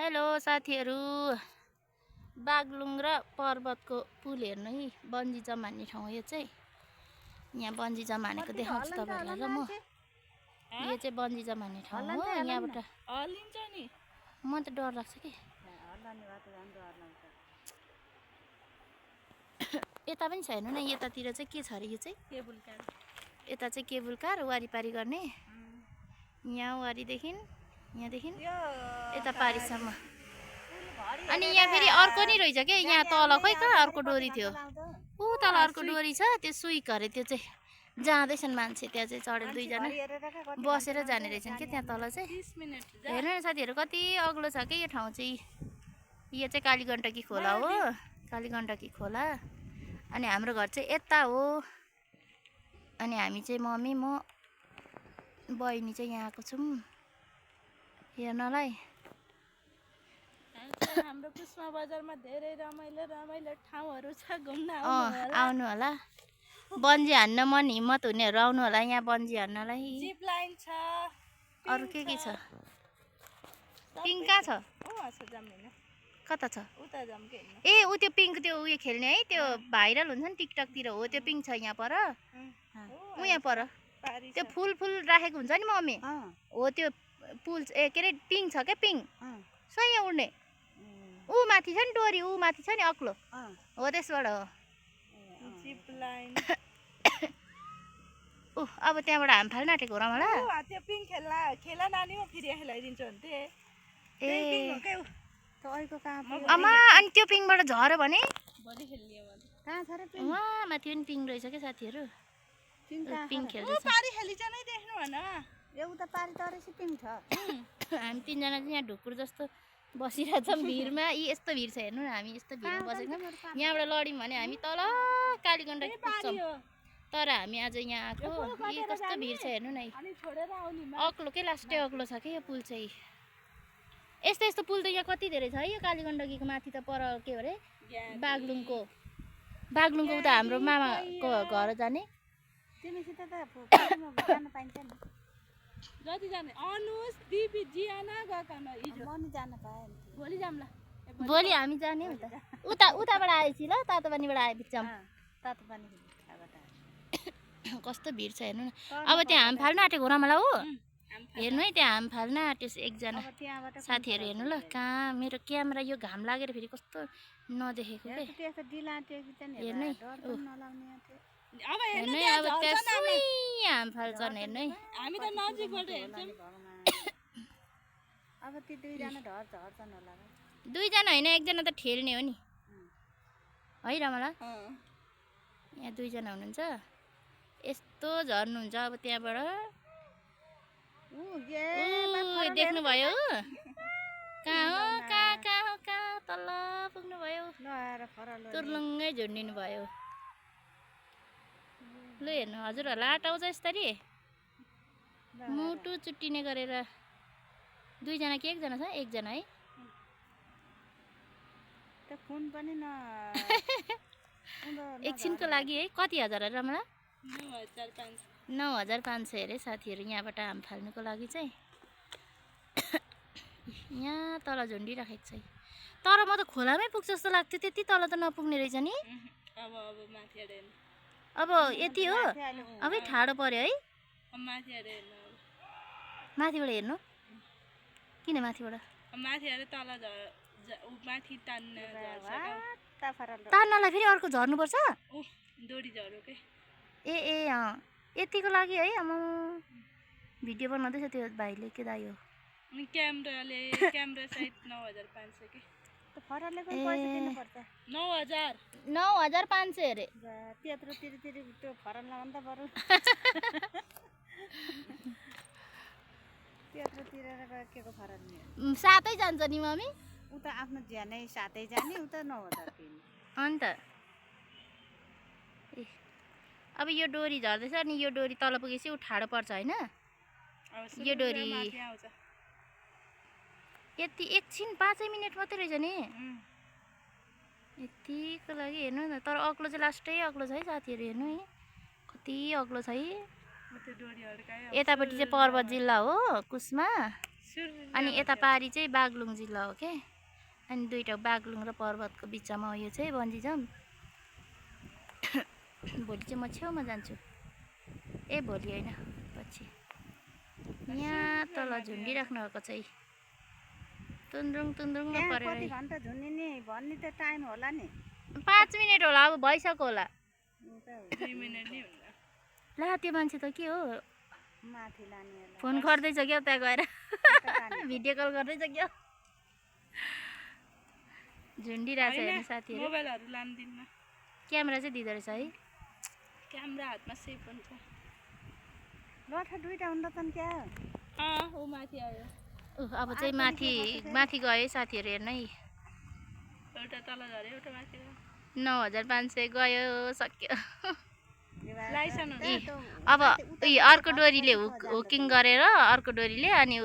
Hello साथीहरू, बागलुङ र पर्वतको पुल हेर्नु है। बन्जी जम्प हान्ने ठाउँ यो चाहिँ। यहाँ बन्जी जम्प हानेको देखाउँछु तपाईँहरूलाई र म। यो चाहिँ बन्जी जम्प हान्ने ठाउँ हो। यहाँबाट हल्लिन्छ नि। म त डर लाग्छ कि। यता पनि छ हेर्नु न, यतातिर चाहिँ के छ अरे, यो चाहिँ केबुल कार। यता चाहिँ केबुल कार वारिपारी गर्ने। यहाँ वारीदेखि यहाँदेखि यता पारीसम्म। अनि यहाँ फेरि अर्को नि रहेछ क्या, यहाँ तल खै कहाँ अर्को डोरी थियो। ऊ तल अर्को डोरी छ, त्यो सुइक अरे। त्यो चाहिँ जाँदैछन् मान्छे, त्यहाँ चाहिँ चढेर दुईजना बसेर जाने रहेछन् क्या त्यहाँ तल चाहिँ। हेर्नु न साथीहरू, कति अग्लो छ क्या यो ठाउँ चाहिँ। यो चाहिँ कालीगण्डकी खोला हो, कालीगण्डकी खोला। अनि हाम्रो घर चाहिँ यता हो। अनि हामी चाहिँ मम्मी म बहिनी चाहिँ यहाँ आएको छौँ हेर्नलाई। हाम्रो कुस्मा बजारमा धेरै रमाइलो रमाइलो ठाउँहरू छ, घुम्न आउनु होला। बन्जी हान्न मन हिम्मत हुनेहरू आउनु होला यहाँ बन्जी हान्नलाई। जिप लाइन छ। अरू के छ? पिङ्क कहाँ छ? कता छ? उता जाम के हैन। ए ऊ त्यो पिङ्क, त्यो उयो खेल्ने है, त्यो भाइरल हुन्छ नि टिकटकतिर हो। त्यो पिङ्क छ यहाँ पर, ऊ यहाँ पर। त्यो फुल फुल राखेको हुन्छ नि मम्मी, हो त्यो पुल। ए के अरे पिङ्क छ क्या, पिङ्क सही यहाँ उड्ने। ऊ माथि छ नि डोरी, ऊ माथि छ नि अग्लो, हो त्यसबाट हो जिप लाइन। अब त्यहाँबाट हामी फाल्न आँटेको रमाला। त्यो पिङ खेला नानीमा फेरि खेलाइदिन्छु भन्थे। ए अम्मा, अनि त्यो पिङबाट झऱ्यो भने भोलि खेल्ने कहाँ छ र पिङ? वहाँ माथि पनि पिङ रहेछ क्या साथीहरू, पिङ खेल्दैछ। पारी खेलिन्छ नै देख्नु भन। एउटा पारी तरेसी पिङ छ। हामी तिनजना चाहिँ यहाँ ढुकुर जस्तो बसिरहेछौँ भिडमा। यी यस्तो भिड छ हेर्नु न, हामी यस्तो भिडमा बसेको छौँ। यहाँबाट लड्यौँ भने हामी तल कालीगण्डकी पुग्छौँ। तर हामी आज यहाँ आएको, यी कस्तो भिड छ हेर्नु न। अग्लो के, लास्टै अग्लो छ कि यो पुल चाहिँ। यस्तो यस्तो पुल त यहाँ कति धेरै छ है। यो कालीगण्डकीको माथि त पर के अरे बागलुङको उता हाम्रो मामाको घर जाने। तिमीसित त जान पाइन्छ नि। जति जाने अनुस दिपी जियाना गकन हिजो म नि जान पाएँ। भोलि जामला। भोलि हामी जाने हो त। उताबाट आएपछि ल, तातो पानीबाट आएपछि जाऊँ। तातो पानी कस्तो भिड छ हेर्नु न। अब त्यहाँ हाम फाल्न आँटेको रमाला हो। हेर्नु है, त्यहाँ हाम फाल्न आँट्यो एकजना साथीहरू। हेर्नु ल, कहाँ मेरो क्यामेरा यो घाम लागेर फेरि कस्तो नदेखेको के। हेर्नु है, हेर्नु है, अब त्यहाँ सुई हाम फाल्छन्। हेर्नु है, हामी त नजिकबाट हेर्छौँ। अब ती दुईजना झर्छन् होला। दुईजना होइन, एकजना त ठेल्ने हो नि है रमाला। यहाँ दुईजना हुनुहुन्छ, यस्तो झर्नुहुन्छ। अब त्यहाँबाट देख्नुभयो कहाँ हो, कहाँ तल पुग्नुभयो, तुर्लुङ्गै झुन्डिनु भयो। ल हेर्नु हजुरहरूलाई आँट आउँछ यसरी मुटु चुट्टिने गरेर। दुईजना कि एकजना छ? एकजना है। फोन पनि एकछिनको लागि है। कति हजार अरे रमला? 9,500 अरे साथीहरू। यहाँबाट हाम फाल्नुको लागि चाहिँ यहाँ तल झुन्डिराखेको छ। तर म त खोलामै पुग्छ जस्तो लाग्थ्यो, त्यति तल त नपुग्ने रहेछ नि। अब यति हो, अबै ठाडो पर्यो है। माथिबाट हेर्नु किन? माथिबाट तान्नलाई फेरि अर्को झर्नुपर्छ। ए यतिको लागि है। आमा भिडियो बनाउँदैछ त्यो भाइले, के दाइ हो। क्यामेरा सहित 9,500 के। फरले पनि पैसा दिनुपर्छ। 9,500 अरे। त्यत्रो तिरी त्यो फरल लगाउनु त बरु त्यत्रो तिरेर के को फरल नि। सातै जान्छ नि मम्मी। उता आफ्नो ज्यानै सातै जाने, उता 9,000 दिने। अन्त अब यो डोरी झर्दैछ अनि यो डोरी तल पुगेपछि ऊ ठाडो पर्छ होइन। यो डोरी यति एकछिन 5 मिनट मात्रै रहेछ नि यतिको लागि। हेर्नु न, तर अग्लो चाहिँ लास्टै अग्लो छ है साथीहरू। हेर्नु है कति अग्लो छ है। यतापट्टि चाहिँ पर्वत जिल्ला हो, कुस्मा। अनि यता पारी चाहिँ बागलुङ जिल्ला हो के। अनि दुईटा बागलुङ र पर्वतको बिचमा हो यो चाहिँ बन्जी जम्प। भोलि चाहिँ म छेउमा जान्छु। ए भोलि होइन पछि। यहाँ तल झुन्डिराख्नु भएको छ तुन्द्रुङ तुन्द्रुङमा त्यहाँ परेर कति घन्टा झुन्डिने भन्ने त टाइम होला नि 5 मिनट होला अब भइसक्यो होला 2 मिनेट नै हुन्छ ला त्यो मान्छे त के हो माथि लानेहरूलाई फोन गर्दैछ क्या त्यहाँ गएर भिडियो कल गर्दैछ क्या झुन्डिरहेछ हेर्नु साथीहरू मोबाइलहरु लान दिन्न क्यामेरा चाहिँ दिँदो रहेछ है क्यामेरा हातमा सेफ हुन्छ लठा दुईटा हुँदा त क्या ऊ माथि आयो अब चाहिँ माथि गयो साथीहरू हेर्न है एउटा तल झऱ्यो एउटा माथि 9500 गयो सक्यो लाइसन अब अर्को डोरीले हुकिङ गरेर अर्को डोरीले अनि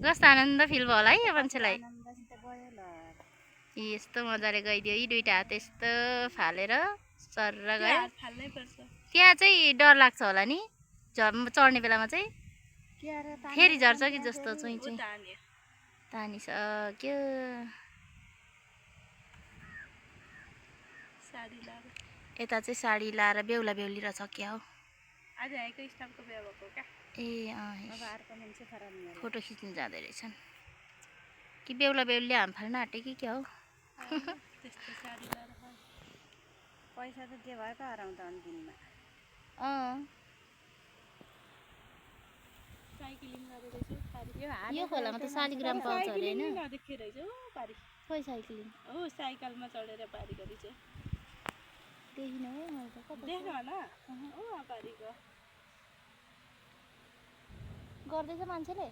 कस्तो आनन्द फिल भयो होला है यो मान्छेलाई यस्तो मजाले गइदियो यी दुईटा हात यस्तो फालेर सर्र गयो त्यहाँ चाहिँ डर लाग्छ होला नि चढ्ने बेलामा चाहिँ फेरि झर्छ कि जस्तो चुई चुई तानिसक्यो यता चाहिँ साडी लाएर बेहुला बेहुली रहेछ क्या हो आज आएको स्टाफको बिहा भएको क्या ए फोटो खिच्नु जाँदै रहेछन् कि बेहुला बेहुलीले हाम फाल्न आँटे कि क्या हो त्यस्तो साडी लाएर पैसा त के भयो त हराउँदा अन्तिममा साइक्लिङ गरेर यो खोलामा त शालिग्राम पाउँछ अरे हैन नदेखेर है पारी खोइ साइक्लिङ हो साइकलमा चढेर पारी गरी चाहिँ देखिन है मैले त कता देख्न होला हो पारीको गर्दैछ मान्छेले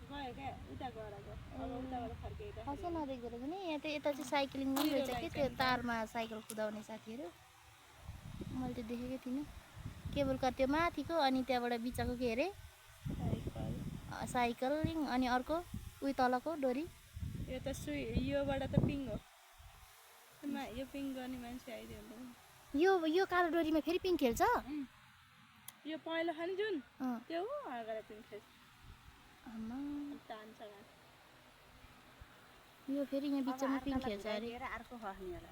गयो क्या उता गएको अब उताबाट फर्केर खासै नदेख्दो रहेछ नि यहाँ त यता चाहिँ साइक्लिङ पनि रहेछ कि त्यो तारमा साइकल कुदाउने साथीहरू मैले त देखेकै थिइनँ केबल कार त्यो माथिको अनि त्यहाँबाट बिचको के अरे साइकलिङ अनि अर्को उही तलको डोरी यो त योबाट त पिङ हो यो पिङ गर्ने मान्छे आइदियो यो कालो डोरीमा फेरि पिङ खेल्छ यो पहिलो खाने जुन त्यो हो अगाडि पिङ खेल्छ यो फेरि यहाँ बिचमा पिङ खेल्छ अरे अर्को खस्ने होला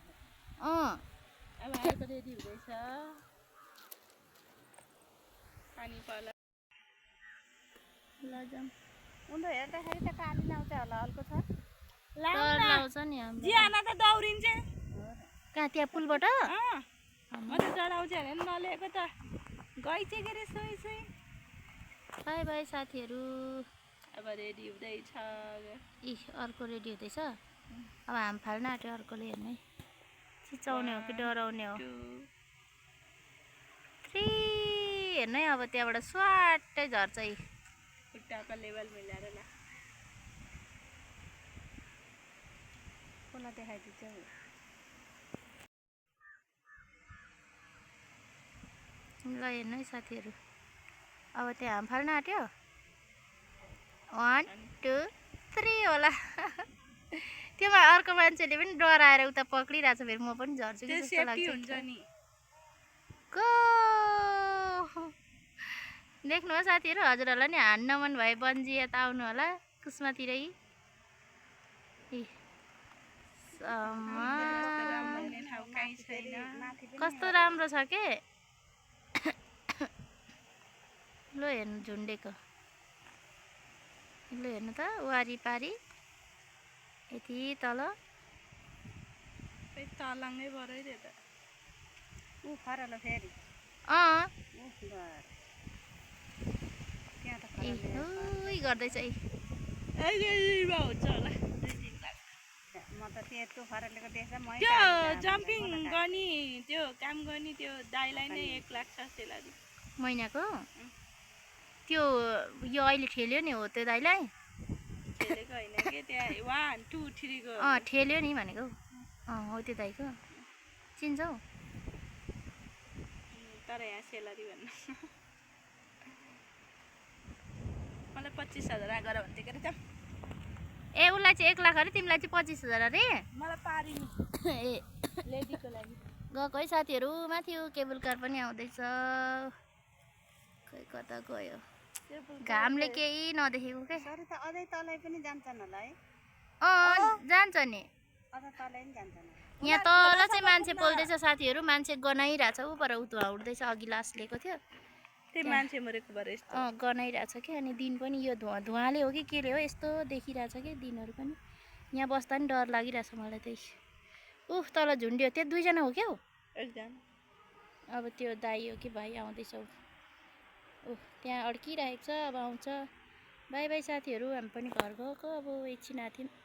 अब अर्को रेडी हुँदैछ पानी पाला लजाम उनीहरू हेर्दाखेरि त काली लाउँछ होला अर्को छ लाउँछ नि जियाना त दौडिन्छ कहाँ त्यहाँ पुलबाट म त चढाउँछ भने नलिएको त गइछ के अरे सोही सोही बाई बाई साथीहरू अब रेडी हुँदैछ अर्को रेडी हुँदैछ अब हाम फाल्न आँट्यो अर्कोले हेर्नु है चिचाउने हो कि डराउने हो 3 हेर्नु है अब त्यहाँबाट स्वाटै झर्छ है खुट्टाको लेभल मिलाएर ला कसलाई देखाइदिन्छ ल हेर्नु है साथीहरू अब त्यहाँ हाम फाल्न आँट्यो 1 2 3 होला त्योमा अर्को मान्छेले पनि डराएर उता पक्रिरहेछ फेरि म पनि झर्छु कि जस्तो लाग्छ नि गो देख्नु हो साथीहरू हजुरहरूलाई नि हान्न मन भए बन्जी यता आउनु होला कुस्मातिरै कस्तो राम्रो छ के ल हेर्नु झुन्डेको ल हेर्नु त वारिपारी यति तल तलङ्गै भराइदियो त ऊ फरल फेरि गर्दैछ है हुन्छ होला म त त्यस्तो फरलेको देख्छ म त्यो जम्पिङ गर्ने त्यो काम गर्ने त्यो दाइलाई नै 1 लाख 60 लादी महिनाको त्यो यो अहिले ठेल्यो नि हो त्यो दाइलाई ठेलेको होइन के त्यहाँ 1 2 3 को ठेल्यो नि भनेको हो त्यो दाइको चिन्छौ तर यहाँ सेलरी भन्नु मलाई 25,000 आगर भन्थ्यो के अरे त ए उसलाई चाहिँ 1 लाख अरे तिमीलाई चाहिँ 25,000 अरे मलाई पारी ए लेडीको लागि गएको है साथीहरू माथि केबल कार पनि आउँदैछ खै कता गयो घामले केही नदेखेको के सरी त अझै तलै पनि जान्छन् होला है जान्छ नि अझ तलै पनि जान्छन् यहाँ तल चाहिँ मान्छे बोल्दैछ साथीहरू मान्छे गनाइरहेछ ऊ पर उतुवा उड्दैछ अघि लास लिएको थियो त्यही मान्छे मरेको भएर यस्तो गनाइरहेछ कि अनि दिन पनि यो धुवाले हो कि केले हो यस्तो देखिरहेछ कि दिनहरू पनि यहाँ बस्दा पनि डर लागिरहेछ मलाई त्यही तल झुन्ड्यो त्यो दुईजना हो क्या एकजना अब त्यो दाइ हो कि भाइ आउँदैछ त्यहाँ अड्किरहेको छ अब आउँछ बाई बाई साथीहरू हामी पनि घर गएको अब एकछिन आथ्यौँ